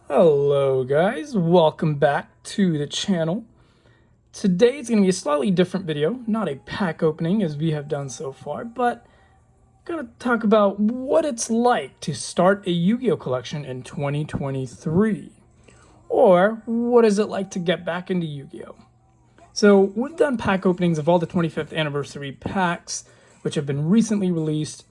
Hello guys, welcome back to the channel. Today it's going to be a slightly different video, not a pack opening as we have done so far, but I'm going to talk about what it's like to start a Yu-Gi-Oh collection in 2023. Or what is it like to get back into Yu-Gi-Oh? So we've done pack openings of all the 25th anniversary packs, which have been recently released,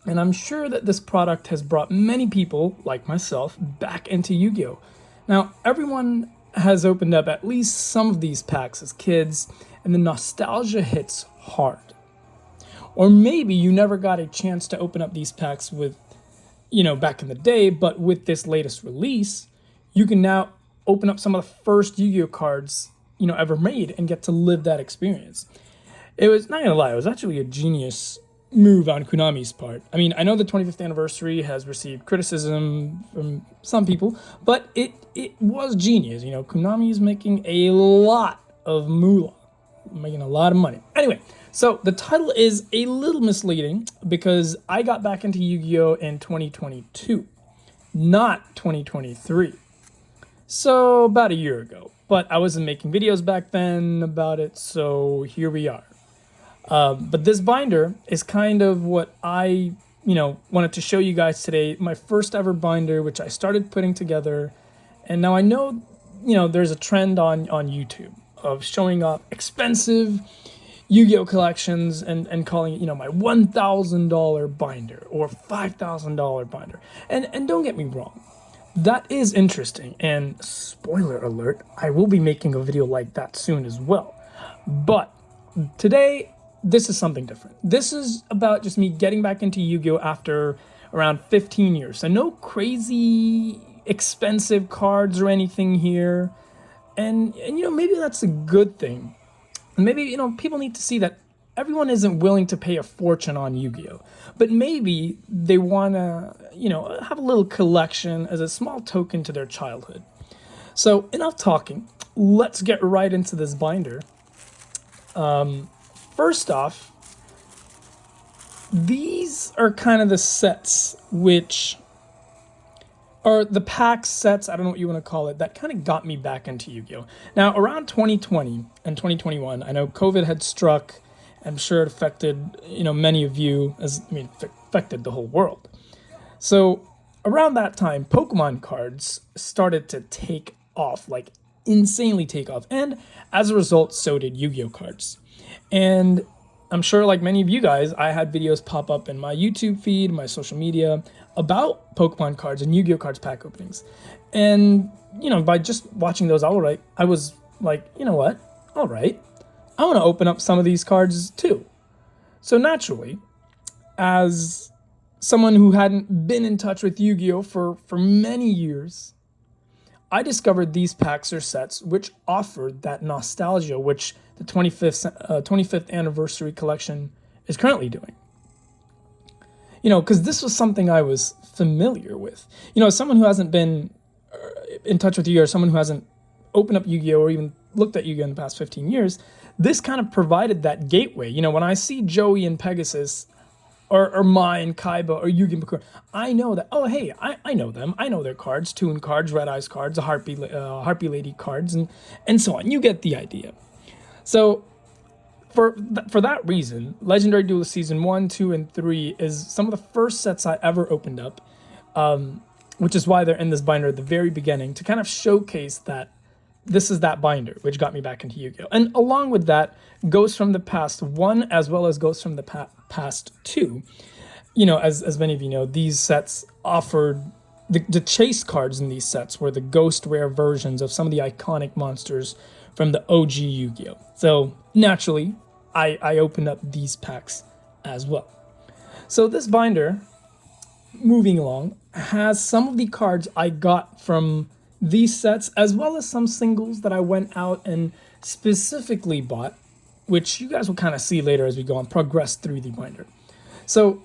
and I'm sure that this product has brought many people, like myself, back into Yu-Gi-Oh! Now, everyone has opened up at least some of these packs as kids, and the nostalgia hits hard. Or maybe you never got a chance to open up these packs back in the day, but with this latest release, you can now open up some of the first Yu-Gi-Oh! Cards, ever made and get to live that experience. It was, not gonna lie, it was actually a genius move on Konami's part. I mean, I know the 25th anniversary has received criticism from some people, but it was genius. Konami is making a lot of moolah, making a lot of money. Anyway, so the title is a little misleading because I got back into Yu-Gi-Oh! In 2022, not 2023. So about a year ago. But I wasn't making videos back then about it, so here we are. But this binder is kind of what I, wanted to show you guys today. My first ever binder, which I started putting together. And now I know, there's a trend on YouTube of showing off expensive Yu-Gi-Oh! Collections and calling it, my $1,000 binder or $5,000 binder. And don't get me wrong, that is interesting. And spoiler alert, I will be making a video like that soon as well. But today, this is something different. This is about just me getting back into Yu-Gi-Oh! After around 15 years. So no crazy expensive cards or anything here. And maybe that's a good thing. And maybe, people need to see that everyone isn't willing to pay a fortune on Yu-Gi-Oh! But maybe they want to, have a little collection as a small token to their childhood. So enough talking. Let's get right into this binder. First off, these are kind of the sets, which are the pack sets, I don't know what you want to call it, that kind of got me back into Yu-Gi-Oh! Now, around 2020 and 2021, I know COVID had struck. I'm sure it affected, many of you, affected the whole world. So around that time, Pokemon cards started to take off, like insanely take off. And as a result, so did Yu-Gi-Oh! Cards. And I'm sure, like many of you guys, I had videos pop up in my YouTube feed, my social media, about Pokemon cards and Yu-Gi-Oh! Cards pack openings. And, by just watching those, I was like, you know what? All right. I want to open up some of these cards too. So naturally, as someone who hadn't been in touch with Yu-Gi-Oh! For many years, I discovered these packs or sets which offered that nostalgia, which the 25th anniversary collection is currently doing. Because this was something I was familiar with. As someone who hasn't been in touch with Yu-Gi-Oh! Or someone who hasn't opened up Yu-Gi-Oh! Or even looked at Yu-Gi-Oh! In the past 15 years, this kind of provided that gateway. When I see Joey and Pegasus, or Mai and Kaiba, or Yugi and Bakura, I know that, oh, hey, I know them. I know their cards, Toon cards, Red Eyes cards, Harpy Lady cards, and so on. You get the idea. So for that reason, Legendary Duelist Season 1, 2, and 3 is some of the first sets I ever opened up, which is why they're in this binder at the very beginning, to kind of showcase that this is that binder, which got me back into Yu-Gi-Oh! And along with that, Ghosts from the Past 1, as well as Ghosts from the Past 2. As many of you know, these sets offered, the chase cards in these sets were the ghost rare versions of some of the iconic monsters from the OG Yu-Gi-Oh! So naturally, I opened up these packs as well. So this binder, moving along, has some of the cards I got from these sets, as well as some singles that I went out and specifically bought, which you guys will kind of see later as we go on, progress through the binder. So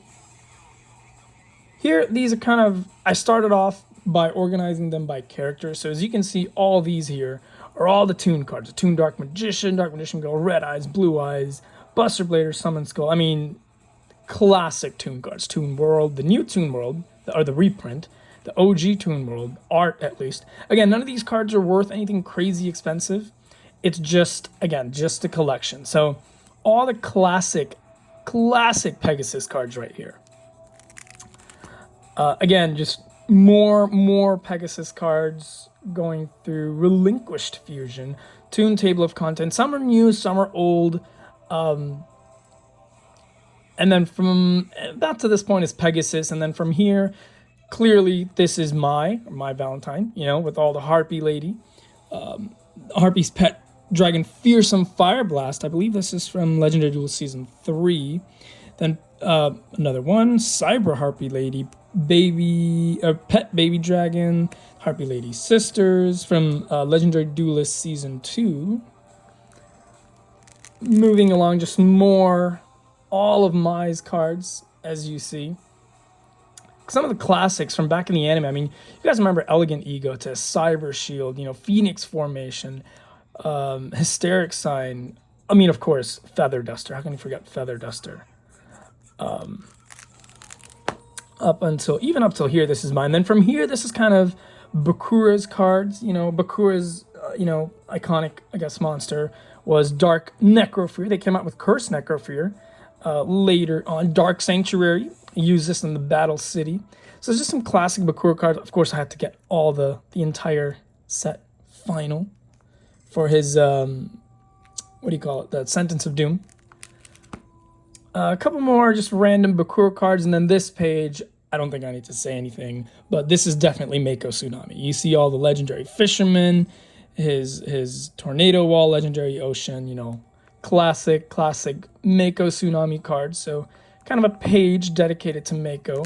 here, these are kind of, I started off by organizing them by character. So as you can see, all these here are all the Toon cards. The Toon Dark Magician Girl, Red Eyes, Blue Eyes, Buster Blader, Summon Skull. Classic Toon cards. Toon World, the new Toon World, or the reprint, the OG Toon World art, at least. Again, none of these cards are worth anything crazy expensive. It's just, again, just a collection. So all the classic Pegasus cards right here. Again, just more Pegasus cards going through. Relinquished Fusion, Toon Table of Contents. Some are new, some are old. And then from about to this point is Pegasus, and then from here, clearly this is my Valentine, you know, with all the Harpy Lady, Harpy's Pet Dragon Fearsome Fire Blast. I believe this is from Legendary Duel Season 3. Then another one, Cyber Harpy Lady, Pet Baby Dragon, Harpy Lady Sisters from Legendary Duelist Season 2. Moving along, just more, all of Mai's cards, as you see. Some of the classics from back in the anime. I mean, you guys remember Elegant Egotist, Cyber Shield, you know, Phoenix Formation, Hysteric Sign. I mean, of course, Feather Duster. How can you forget Feather Duster? Even up till here, this is mine. Then from here, this is kind of Bakura's cards. You know, Bakura's, iconic, I guess, monster was Dark Necrofear. They came out with Curse Necrofear. Later on, Dark Sanctuary. Use this in the Battle City. So it's just some classic Bakura cards. Of course, I had to get all the entire set final for his, what do you call it? The Sentence of Doom. A couple more just random Bakura cards, and then this page, I don't think I need to say anything, but this is definitely Mako Tsunami. You see all the legendary fishermen, his Tornado Wall, legendary ocean, you know, classic Mako Tsunami cards. So kind of a page dedicated to Mako.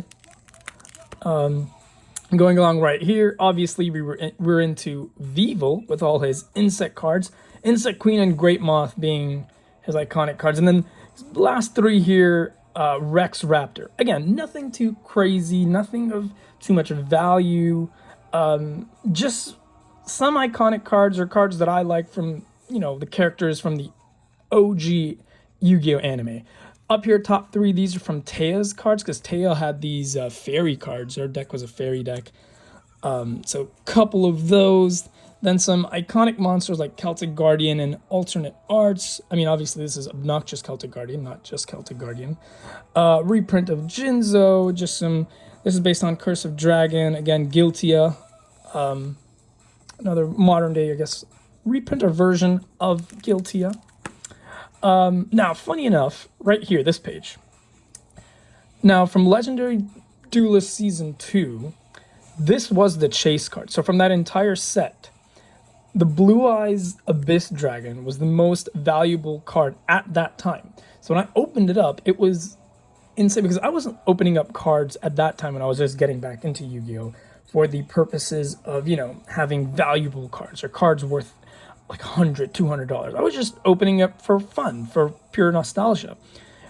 Going along right here, obviously we're into Weevil with all his insect cards. Insect Queen and Great Moth being his iconic cards. And then last three here, Rex Raptor. Again, nothing too crazy, nothing of too much value. Just some iconic cards or cards that I like from, you know, the characters from the OG Yu-Gi-Oh anime. Up here, top three, these are from Teia's cards, because Teia had these fairy cards. Her deck was a fairy deck. So a couple of those. Then some iconic monsters like Celtic Guardian and Alternate Arts. I mean, obviously, this is Obnoxious Celtic Guardian, not just Celtic Guardian. Reprint of Jinzo. Just some... This is based on Curse of Dragon. Again, Guiltia. Another modern day, I guess, reprint or version of Guiltia. Now, funny enough, right here, this page. Now, from Legendary Duelist Season 2, this was the chase card. So from that entire set, the Blue Eyes Abyss Dragon was the most valuable card at that time. So when I opened it up, it was insane, because I wasn't opening up cards at that time when I was just getting back into Yu-Gi-Oh! For the purposes of, you know, having valuable cards or cards worth like $100, $200. I was just opening up for fun, for pure nostalgia.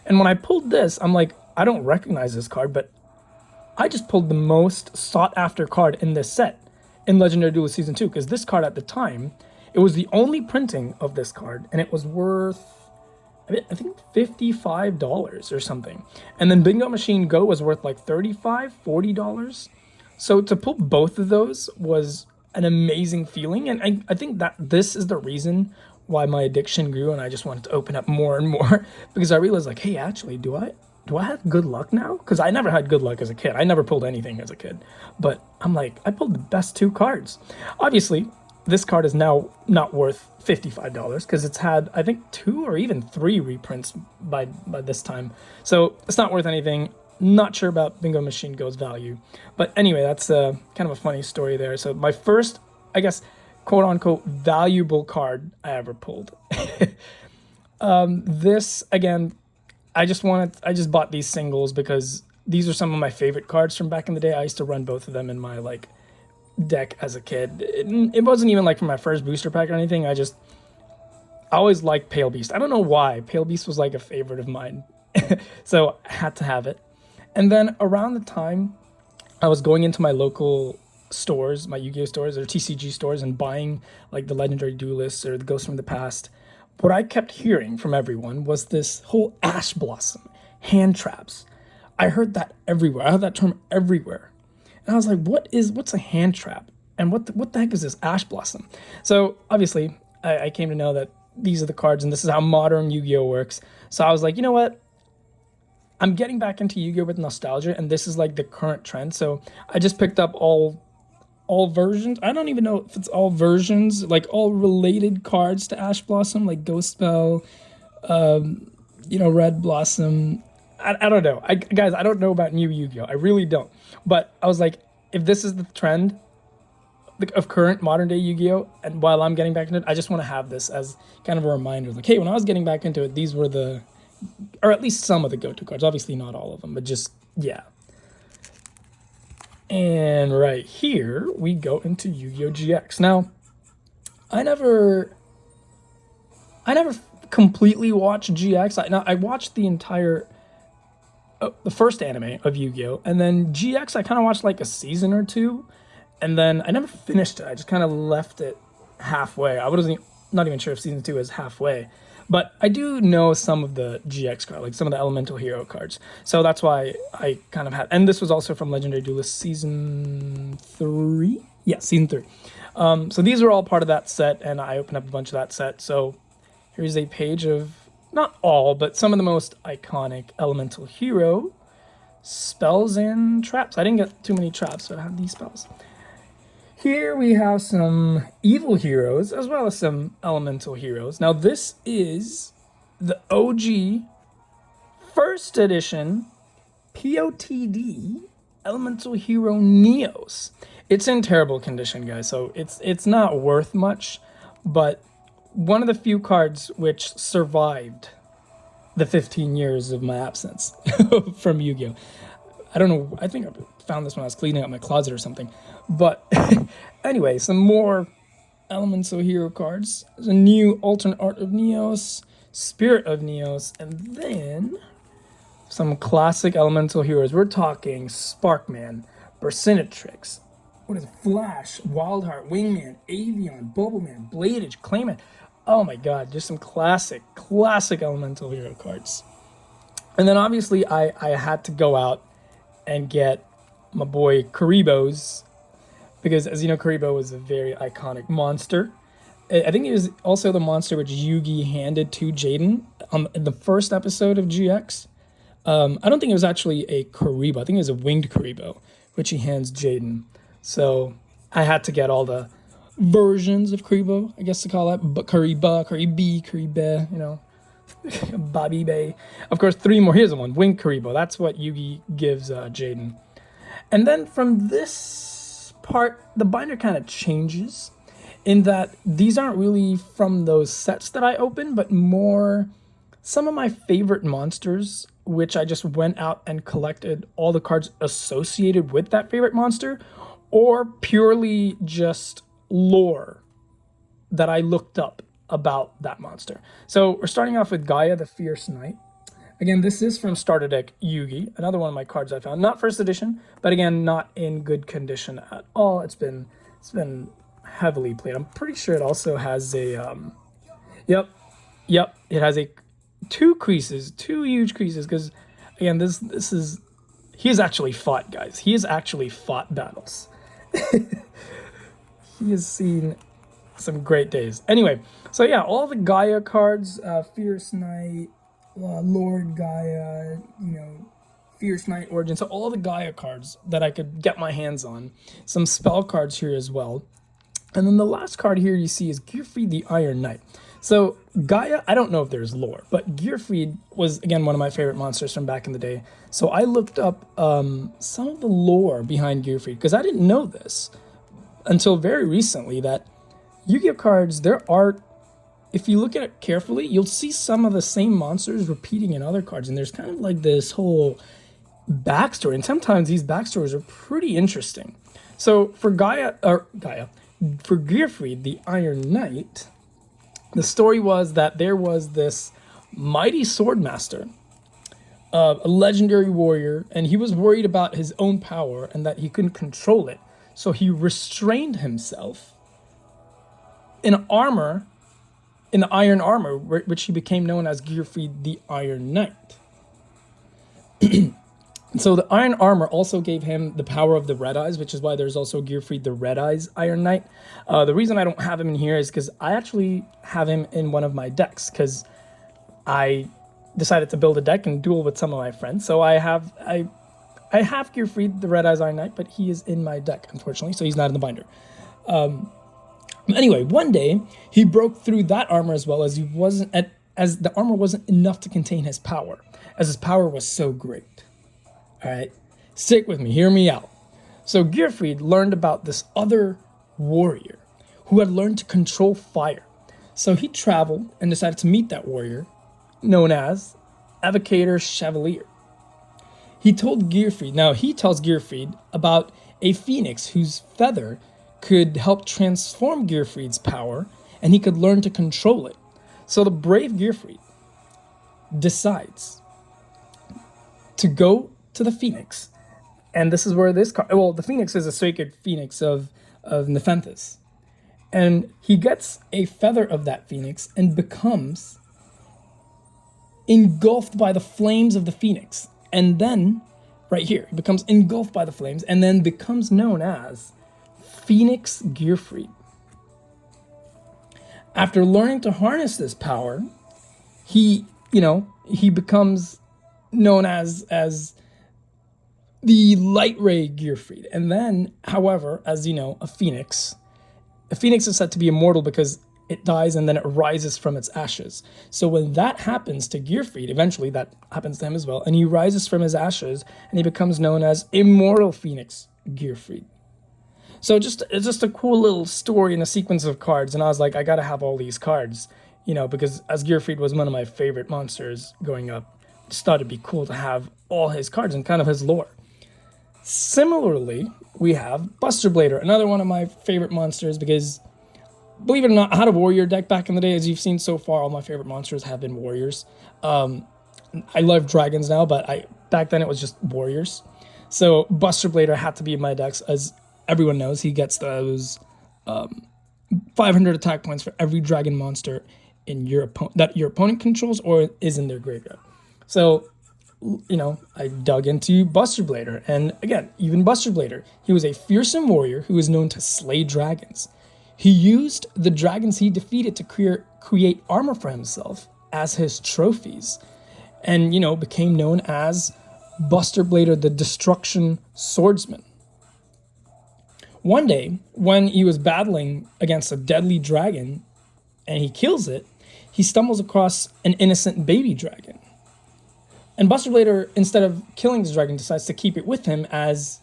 And when I pulled this, I'm like, I don't recognize this card, but I just pulled the most sought after card in this set in Legendary Duelist Season 2, because this card at the time, it was the only printing of this card, and it was worth, I think, $55 or something. And then Bingo Machine Go was worth like $35, $40. So to pull both of those was an amazing feeling, and I think that this is the reason why my addiction grew, and I just wanted to open up more and more, because I realized, like, hey, actually, do I have good luck now? Because I never had good luck as a kid. I never pulled anything as a kid, but I'm like, I pulled the best two cards. Obviously, this card is now not worth $55, because it's had, I think, 2 or even 3 reprints by this time, so it's not worth anything. Not sure about Bingo Machine Go's value. But anyway, that's kind of a funny story there. So my first, I guess, quote-unquote, valuable card I ever pulled. This, again, I just bought these singles because these are some of my favorite cards from back in the day. I used to run both of them in my, like, deck as a kid. It wasn't even, like, for my first booster pack or anything. I always liked Pale Beast. I don't know why. Pale Beast was, like, a favorite of mine. So I had to have it. And then around the time I was going into my local stores, my Yu-Gi-Oh stores or TCG stores, and buying like the Legendary Duelists or the Ghosts from the Past, what I kept hearing from everyone was this whole Ash Blossom, hand traps. I heard that everywhere. I heard that term everywhere. And I was like, what's a hand trap? And what the heck is this Ash Blossom? So obviously, I came to know that these are the cards, and this is how modern Yu-Gi-Oh works. So I was like, you know what? I'm getting back into Yu-Gi-Oh with nostalgia, and this is like the current trend. So I just picked up all versions. I don't even know if it's all versions, like all related cards to Ash Blossom, like Ghost Spell, Red Blossom. I don't know. Guys, I don't know about new Yu-Gi-Oh. I really don't. But I was like, if this is the trend of current modern day Yu-Gi-Oh, and while I'm getting back into it, I just want to have this as kind of a reminder. Like, hey, when I was getting back into it, these were or at least some of the go-to cards. Obviously not all of them, but just, yeah. And right here, we go into Yu-Gi-Oh! GX. Now, I never completely watched GX. I watched the entire, the first anime of Yu-Gi-Oh! And then GX, I kind of watched like a season or two. And then I never finished it. I just kind of left it halfway. I wasn't not even sure if season 2 is halfway. But I do know some of the GX cards, like some of the Elemental Hero cards. So that's why I kind of had... And this was also from Legendary Duelist Season 3? Yeah, Season 3. So these are all part of that set, and I opened up a bunch of that set. So here's a page of, not all, but some of the most iconic Elemental Hero spells and traps. I didn't get too many traps, so I have these spells. Here we have some evil heroes as well as some elemental heroes. Now this is the OG first edition POTD elemental hero Neos. It's in terrible condition, guys, so it's not worth much, but one of the few cards which survived the 15 years of my absence from Yu-Gi-Oh! I don't know, I think I found this when I was cleaning up my closet or something. But anyway, some more Elemental Hero cards. There's a new Alternate Art of Neos, Spirit of Neos, and then some classic Elemental Heroes. We're talking Sparkman, Burstinatrix, what is it? Flash, Wildheart, Wingman, Avion, Bubbleman, Bladeage, Clayman. Oh my god, just some classic Elemental Hero cards. And then obviously I had to go out and get my boy Kuriboh's, because as you know, Kuriboh was a very iconic monster. I think it was also the monster which Yugi handed to Jaden in the first episode of GX. I don't think it was actually a Kuriboh. I think it was a winged Kuriboh, which he hands Jaden. So I had to get all the versions of Kuriboh, I guess to call it. But Kuriboh, Kuribe, Bobby Bay. Of course, 3 more. Here's the one, winged Kuriboh. That's what Yugi gives Jaden. And then from this part, the binder kind of changes in that these aren't really from those sets that I opened, but more some of my favorite monsters, which I just went out and collected all the cards associated with that favorite monster, or purely just lore that I looked up about that monster. So we're starting off with Gaia the Fierce Knight. Again, this is from Starter Deck Yugi, another one of my cards I found. Not first edition, but again, not in good condition at all. It's been heavily played. I'm pretty sure it also has a yep, it has two huge creases, because again, this is, he has actually fought, guys. He has actually fought battles. He has seen some great days. Anyway, so yeah, all the Gaia cards, Fierce Knight, Lord Gaia, Fierce Knight Origin. So all the Gaia cards that I could get my hands on. Some spell cards here as well. And then the last card here you see is Gearfried the Iron Knight. So Gaia, I don't know if there's lore, but Gearfried was, again, one of my favorite monsters from back in the day. So I looked up some of the lore behind Gearfried, because I didn't know this until very recently, that Yu-Gi-Oh cards, if you look at it carefully, you'll see some of the same monsters repeating in other cards, and there's kind of like this whole backstory, and sometimes these backstories are pretty interesting. So for for Gearfried, the Iron Knight, the story was that there was this mighty swordmaster, a legendary warrior, and he was worried about his own power and that he couldn't control it. So he restrained himself in armor, in the iron armor, which he became known as Gearfried the Iron Knight. The So the iron armor also gave him the power of the red eyes, which is why there's also Gearfried the Red Eyes Iron Knight. The reason I don't have him in here is because I actually have him in one of my decks, because I decided to build a deck and duel with some of my friends. So I have Gearfried the Red Eyes Iron Knight, but he is in my deck, unfortunately, so he's not in the binder. Anyway, one day he broke through that armor as well, as the armor wasn't enough to contain his power, as his power was so great. All right, stick with me, hear me out. So Gearfried learned about this other warrior who had learned to control fire. So he traveled and decided to meet that warrior, known as Evocator Chevalier. He tells Gearfried about a phoenix whose feather could help transform Gearfried's power, and he could learn to control it. So the brave Gearfried decides to go to the phoenix, and this is where the phoenix is a sacred phoenix of Nepenthes, and he gets a feather of that phoenix and becomes engulfed by the flames of the phoenix, and then right here he becomes engulfed by the flames and then becomes known as Phoenix Gearfried. After learning to harness this power, he becomes known as the Light Ray Gearfried. And then, however, as you know, a phoenix is said to be immortal because it dies and then it rises from its ashes. So when that happens to Gearfried, eventually that happens to him as well, and he rises from his ashes and he becomes known as Immortal Phoenix Gearfried. So it's just a cool little story in a sequence of cards, and I was like, I gotta have all these cards, because as Gearfried was one of my favorite monsters growing up, I just thought it'd be cool to have all his cards and kind of his lore. Similarly, we have Buster Blader, another one of my favorite monsters, because believe it or not, I had a warrior deck back in the day. As you've seen so far, all my favorite monsters have been warriors. I love dragons now, but back then it was just warriors. So Buster Blader had to be in my decks. As everyone knows, he gets those 500 attack points for every dragon monster in that your opponent controls or is in their graveyard. So I dug into Buster Blader, and again, even Buster Blader, he was a fearsome warrior who was known to slay dragons. He used the dragons he defeated to create armor for himself as his trophies, and became known as Buster Blader, the Destruction Swordsman. One day, when he was battling against a deadly dragon and he kills it, he stumbles across an innocent baby dragon. And Buster Blader, instead of killing this dragon, decides to keep it with him, as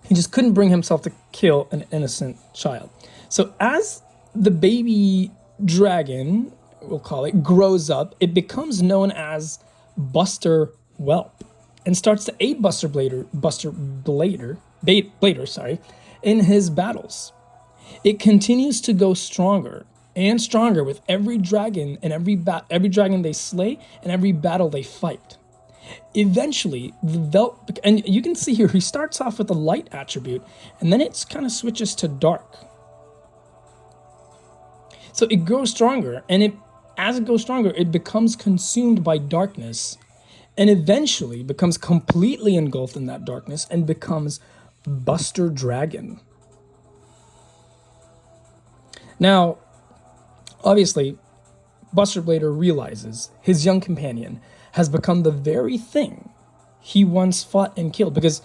he just couldn't bring himself to kill an innocent child. So as the baby dragon, we'll call it, grows up, it becomes known as Buster Whelp and starts to aid Buster Blader, in his battles. It continues to go stronger and stronger with every dragon and every dragon they slay and every battle they fight. Eventually, and you can see here, he starts off with a light attribute, and then it kind of switches to dark. So it grows stronger, and as it goes stronger, it becomes consumed by darkness, and eventually becomes completely engulfed in that darkness and becomes Buster Dragon. Now, obviously, Buster Blader realizes his young companion has become the very thing he once fought and killed, because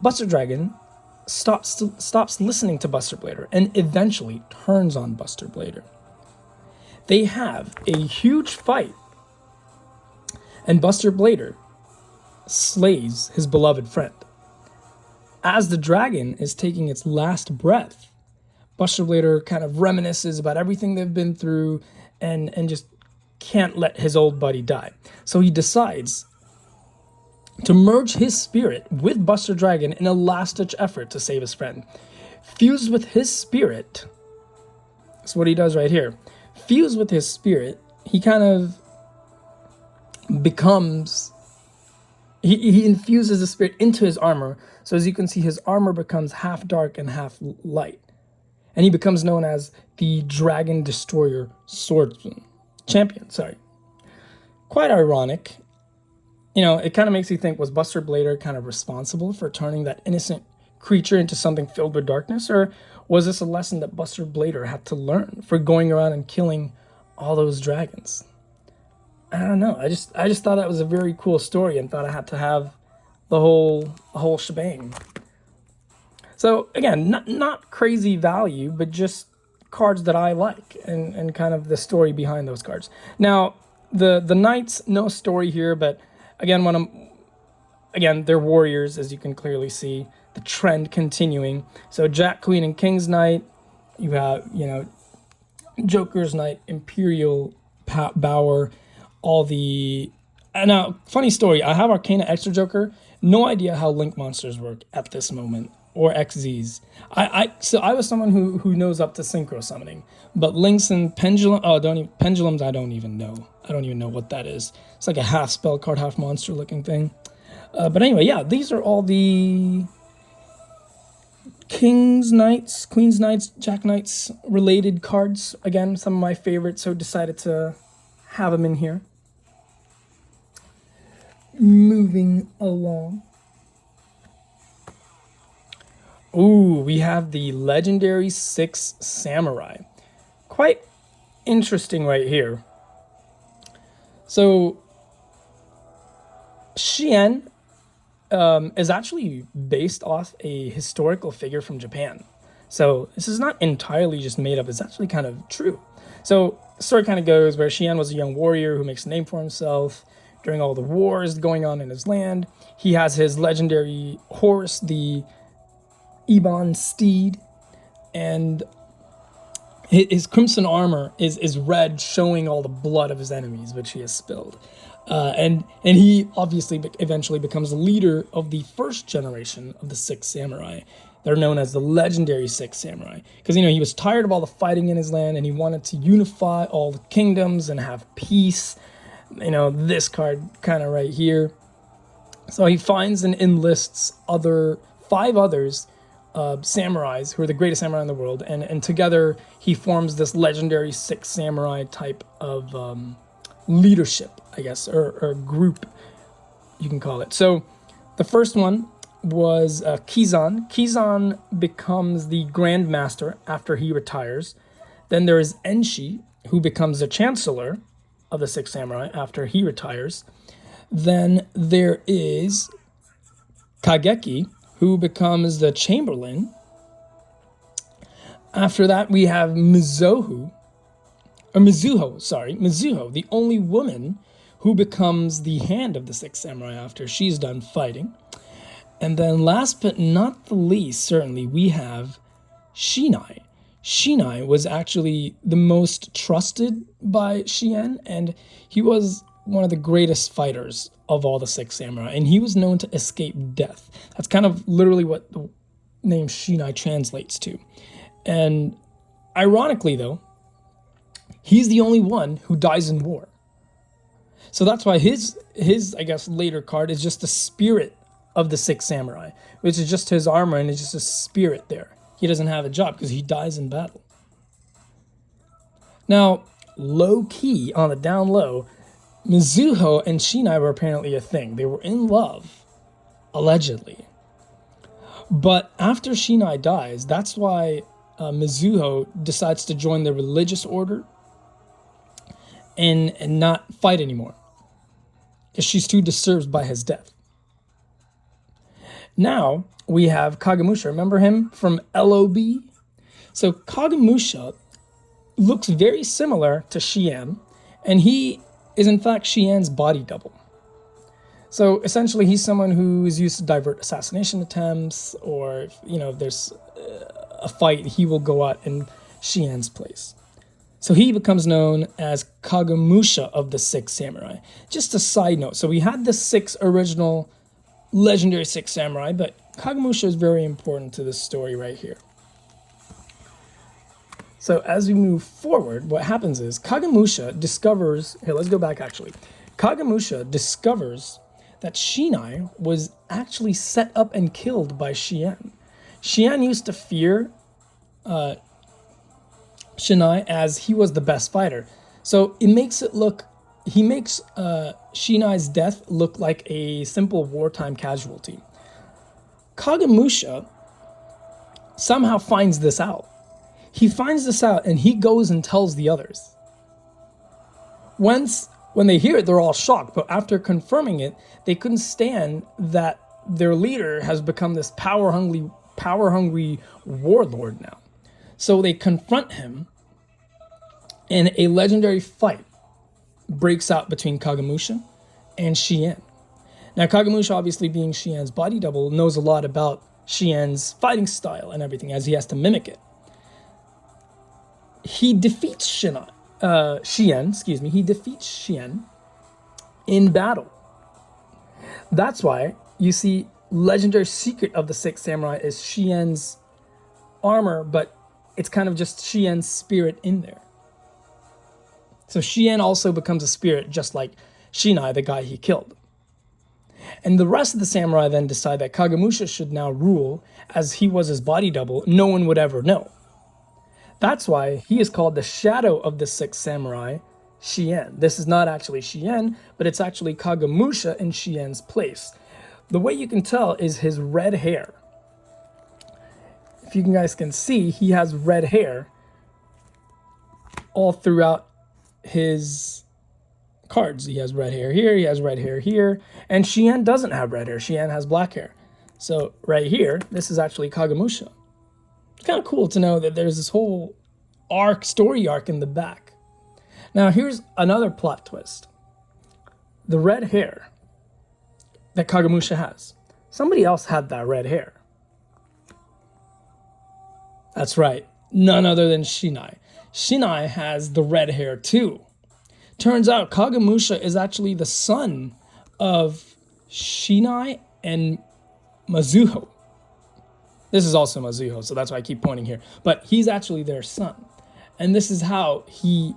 Buster Dragon stops listening to Buster Blader and eventually turns on Buster Blader. They have a huge fight, and Buster Blader slays his beloved friend. As the dragon is taking its last breath, Buster Blader kind of reminisces about everything they've been through and just can't let his old buddy die. So he decides to merge his spirit with Buster Dragon in a last-ditch effort to save his friend. Fused with his spirit, that's what he does right here. Fused with his spirit, he kind of becomes... He infuses the spirit into his armor, so as you can see, his armor becomes half dark and half light. And he becomes known as the Dragon Destroyer Champion. Quite ironic. you know, it kind of makes you think, was Buster Blader kind of responsible for turning that innocent creature into something filled with darkness? Or was this a lesson that Buster Blader had to learn for going around and killing all those dragons? I don't know. I just thought that was a very cool story and thought I had to have the whole shebang. So again, not crazy value, but just cards that I like and kind of the story behind those cards. Now, the knights, no story here, but again, they're warriors, as you can clearly see. The trend continuing. So Jack, Queen, and King's Knight. You have, you know, Joker's Knight, Imperial Bower, all the... Now, funny story, I have Arcana Extra Joker. No idea how Link monsters work at this moment, or XZs. So I was someone who knows up to synchro summoning, but Links and Pendulum, Pendulums, I don't even know. I don't even know what that is. It's like a half spell card, half monster looking thing. But anyway, yeah, these are all the King's Knights, Queen's Knights, Jack Knights related cards. Again, some of my favorites, so decided to have them in here. Moving along. Ooh, we have the legendary 6 Samurai. Quite interesting right here. So, Shien is actually based off a historical figure from Japan. So, this is not entirely just made up, it's actually kind of true. So, the story kind of goes where Shien was a young warrior who makes a name for himself during all the wars going on in his land. He has his legendary horse, the Ebon steed, and his crimson armor is red, showing all the blood of his enemies, which he has spilled. And he obviously eventually becomes the leader of the first generation of the 6 Samurai. They're known as the legendary 6 Samurai. Because, you know, he was tired of all the fighting in his land, and he wanted to unify all the kingdoms and have peace. You know, this card kind of right here. So he finds and enlists 5 others, samurais who are the greatest samurai in the world, and together he forms this legendary 6 Samurai type of leadership, I guess, or group, you can call it. So the first one was Kizan. Kizan becomes the Grand Master after he retires. Then there is Enshi, who becomes the Chancellor of the 6 Samurai after he retires. Then there is Kageki, who becomes the Chamberlain. After that, we have Mizuho, the only woman who becomes the hand of the 6 Samurai after she's done fighting. And then last but not the least, certainly, we have Shinai. Shinai was actually the most trusted by Shien, and he was one of the greatest fighters of all the 6 Samurai, and he was known to escape death. That's kind of literally what the name Shinai translates to. And ironically, though, he's the only one who dies in war. So that's why his I guess, later card is just the spirit of the 6 Samurai, which is just his armor, and it's just a spirit there. He doesn't have a job because he dies in battle. Now, low-key, on the down low, Mizuho and Shinai were apparently a thing. They were in love, allegedly. But after Shinai dies, that's why Mizuho decides to join the religious order and not fight anymore, because she's too disturbed by his death. Now, we have Kagemusha. Remember him from LOB? So Kagemusha looks very similar to Shien, and he is in fact Shien's body double. So essentially, he's someone who is used to divert assassination attempts, or if, you know, if there's a fight, he will go out in Shien's place. So he becomes known as Kagemusha of the 6 Samurai. Just a side note, so we had the 6 original legendary 6 Samurai, but Kagemusha is very important to this story right here. So as we move forward, what happens is Kagemusha discovers... Here, let's go back actually. Kagemusha discovers that Shinai was actually set up and killed by Shien. Shien used to fear Shinai as he was the best fighter. So it makes it look he makes Shinai's death look like a simple wartime casualty. Kagemusha somehow finds this out. He finds this out and he goes and tells the others. When they hear it, they're all shocked, but after confirming it, they couldn't stand that their leader has become this power-hungry warlord now. So they confront him, and a legendary fight breaks out between Kagemusha and Shien. Now, Kagemusha, obviously being Shien's body double, knows a lot about Shien's fighting style and everything, as he has to mimic it. He defeats Shien. He defeats Shien in battle. That's why you see legendary secret of the Sixth Samurai is Shien's armor, but it's kind of just Shien's spirit in there. So Shien also becomes a spirit, just like Shinai, the guy he killed. And the rest of the samurai then decide that Kagemusha should now rule, as he was his body double. No one would ever know. That's why he is called the shadow of the Sixth Samurai, Shien. This is not actually Shien, but it's actually Kagemusha in Shien's place. The way you can tell is his red hair. If you guys can see, he has red hair all throughout his cards. He has red hair here, he has red hair here, and Shien doesn't have red hair. Shien has black hair. So right here, this is actually Kagemusha. It's kind of cool to know that there's this whole story arc in the back. Now here's another plot twist. The red hair that Kagemusha has, somebody else had that red hair. That's right, none other than Shinai. Shinai has the red hair too. Turns out Kagemusha is actually the son of Shinai and Mizuho. This is also Mizuho, so that's why I keep pointing here. But he's actually their son. And this is how he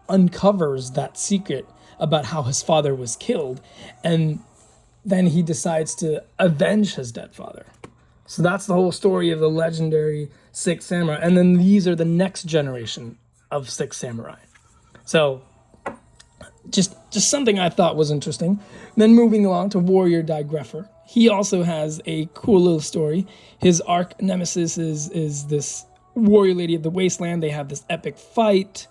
uncovers that secret about how his father was killed. And then he decides to avenge his dead father. So that's the whole story of the legendary Six Samurai. And then these are the next generation of Six Samurai. So just something I thought was interesting. Then moving along to Warrior Digreffer. He also has a cool little story. His arch nemesis is this warrior lady of the wasteland. They have this epic fight.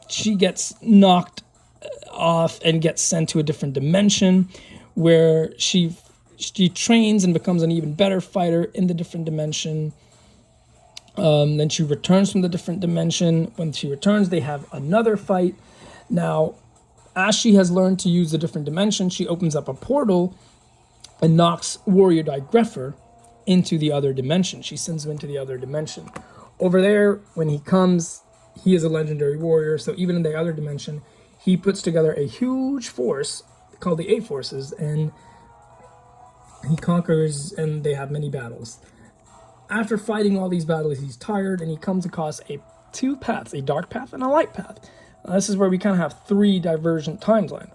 She gets knocked off and gets sent to a different dimension where she trains and becomes an even better fighter in the different dimension. Then she returns from the different dimension. When she returns, they have another fight. Now, as she has learned to use the different dimension, she opens up a portal and knocks Warrior Digreffer into the other dimension. She sends him into the other dimension. Over there, when he comes, he is a legendary warrior, so even in the other dimension, he puts together a huge force called the Eight Forces, and he conquers, and they have many battles. After fighting all these battles, he's tired, and he comes across two paths, a dark path and a light path. This is where we kind of have three divergent timelines.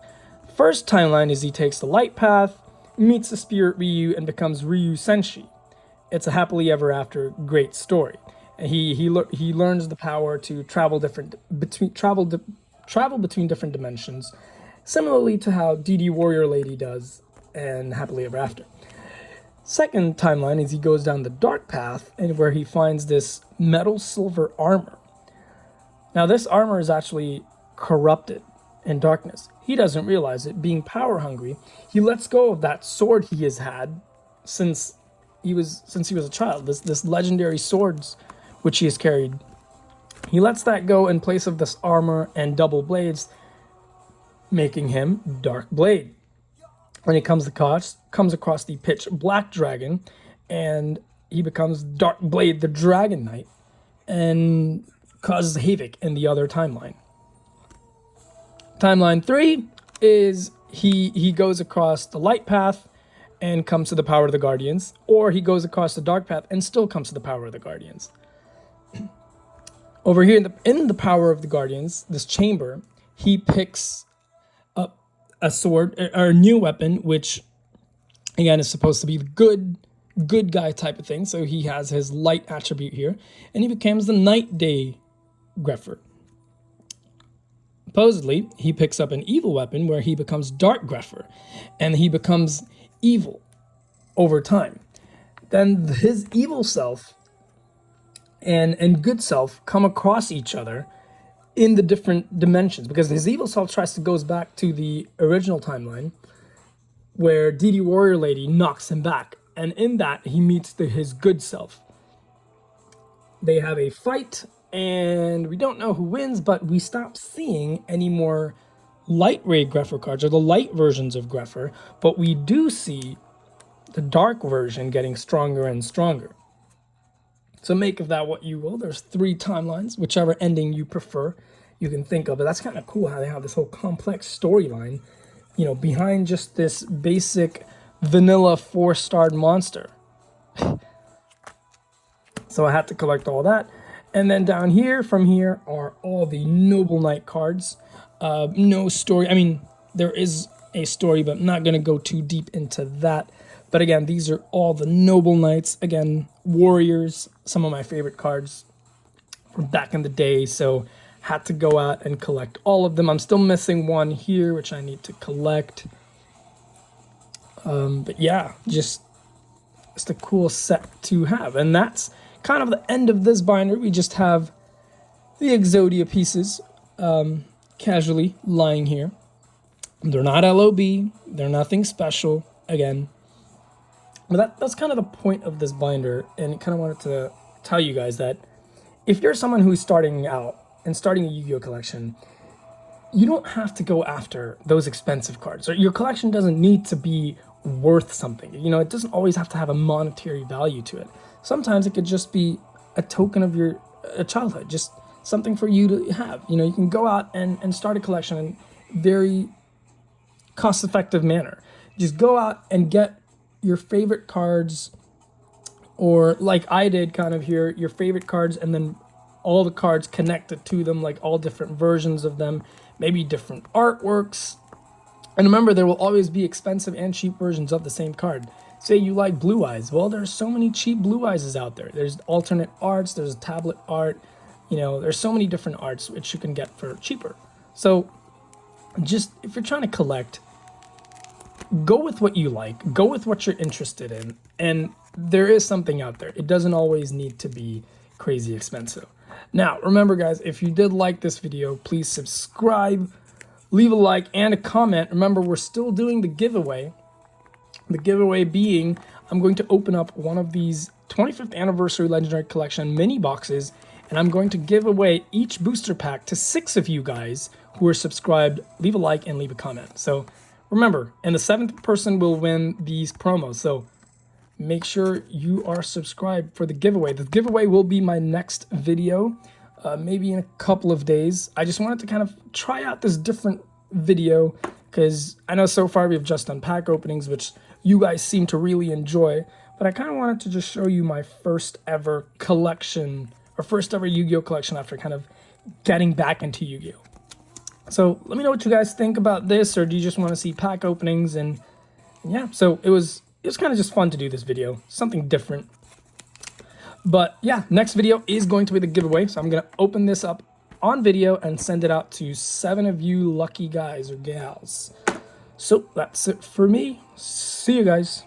First timeline is he takes the light path, meets the spirit Ryu, and becomes Ryu Senshi. It's a happily ever after great story. He learns the power to travel between different dimensions, similarly to how DD Warrior Lady does and happily ever after. Second timeline is he goes down the dark path, and where he finds this metal silver armor. Now this armor is actually corrupted in darkness. He doesn't realize it. Being power hungry, he lets go of that sword he has had since he was a child. This legendary swords which he has carried. He lets that go in place of this armor and double blades, making him Dark Blade. When he comes across the pitch black dragon, and he becomes Dark Blade, the Dragon Knight, and causes havoc in the other timeline. Timeline 3 is he goes across the light path and comes to the power of the Guardians, or he goes across the dark path and still comes to the power of the Guardians. Over here in the power of the Guardians, this chamber, he picks up a sword or a new weapon, which again is supposed to be the good guy type of thing. So he has his light attribute here, and he becomes the Night Day Greffer. supposedly he picks up an evil weapon where he becomes Dark Grepher, and he becomes evil over time. Then his evil self and good self come across each other in the different dimensions, because his evil self goes back to the original timeline where DD Warrior Lady knocks him back, and in that he meets his good self. They have a fight, and we don't know who wins, but we stop seeing any more light ray Grepher cards, or the light versions of Grepher, but we do see the dark version getting stronger and stronger. So make of that what you will. There's 3 timelines, whichever ending you prefer, you can think of. But that's kind of cool how they have this whole complex storyline, you know, behind just this basic vanilla 4-starred monster. So I had to collect all that. And then down here, from here, are all the Noble Knight cards. No story. I mean, there is a story, but I'm not going to go too deep into that. But again, these are all the Noble Knights. Again, Warriors, some of my favorite cards from back in the day. So had to go out and collect all of them. I'm still missing one here, which I need to collect. But yeah, just a cool set to have. And that's kind of the end of this binder. We just have the Exodia pieces casually lying here. They're not LOB. They're nothing special. Again, but that's kind of the point of this binder, and I kind of wanted to tell you guys that if you're someone who's starting out and starting a Yu-Gi-Oh collection, you don't have to go after those expensive cards. Or your collection doesn't need to be worth something. You know, it doesn't always have to have a monetary value to it. Sometimes it could just be a token of your childhood, just something for you to have. You know, you can go out and start a collection in a very cost-effective manner. Just go out and get your favorite cards, or like I did kind of here, your favorite cards, and then all the cards connected to them, like all different versions of them, maybe different artworks. And remember, there will always be expensive and cheap versions of the same card. Say you like Blue Eyes. Well, there's so many cheap Blue Eyes out there. There's alternate arts, there's tablet art, you know, there's so many different arts which you can get for cheaper. So just, if you're trying to collect, go with what you like, go with what you're interested in, and there is something out there. It doesn't always need to be crazy expensive. Now, remember guys, if you did like this video, please subscribe, leave a like, and a comment. Remember, we're still doing the giveaway. The giveaway being, I'm going to open up one of these 25th Anniversary Legendary Collection mini boxes, and I'm going to give away each booster pack to 6 of you guys who are subscribed. Leave a like and leave a comment. So remember, and the 7th person will win these promos. So make sure you are subscribed for the giveaway. The giveaway will be my next video, maybe in a couple of days. I just wanted to kind of try out this different video because I know so far we've just done pack openings, which you guys seem to really enjoy. But I kind of wanted to just show you my first ever collection, or first ever Yu-Gi-Oh collection after kind of getting back into Yu-Gi-Oh. So let me know what you guys think about this, or do you just want to see pack openings? And yeah, so it was kind of just fun to do this video, something different. But yeah, next video is going to be the giveaway. So I'm going to open this up on video and send it out to 7 of you lucky guys or gals. So that's it for me. See you guys.